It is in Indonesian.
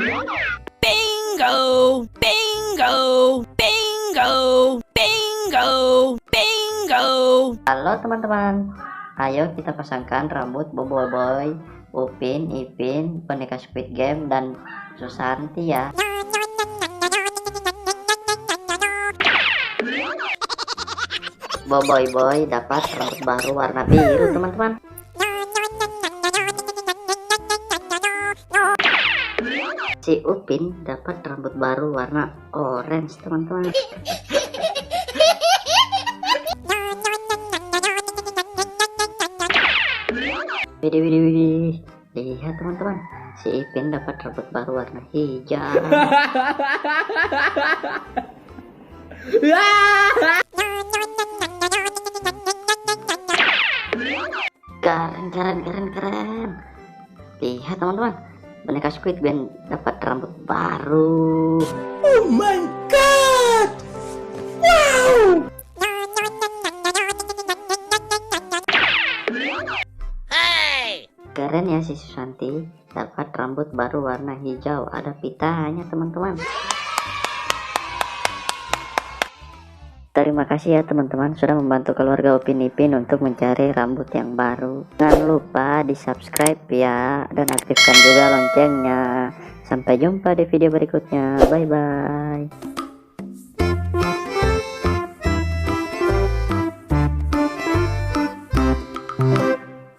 Bingo! Bingo! Bingo! Bingo! Bingo! Halo teman-teman, ayo kita pasangkan rambut Boboiboy, Upin, Ipin, boneka Squid Game, dan Susanti ya. Boboiboy dapat rambut baru warna biru teman-teman. Si Upin dapat rambut baru warna orange teman-teman. Widih, lihat teman-teman, si Ipin dapat rambut baru warna hijau. Keren. Lihat teman-teman, boneka Squid Game dapat rambut baru. Oh my god! Wow! Keren ya si Susanti dapat rambut baru warna hijau, ada pitanya teman-teman. Terima kasih ya teman-teman sudah membantu keluarga Upin Ipin untuk mencari rambut yang baru. Jangan lupa di subscribe ya, dan aktifkan juga loncengnya. Sampai jumpa di video berikutnya, bye bye.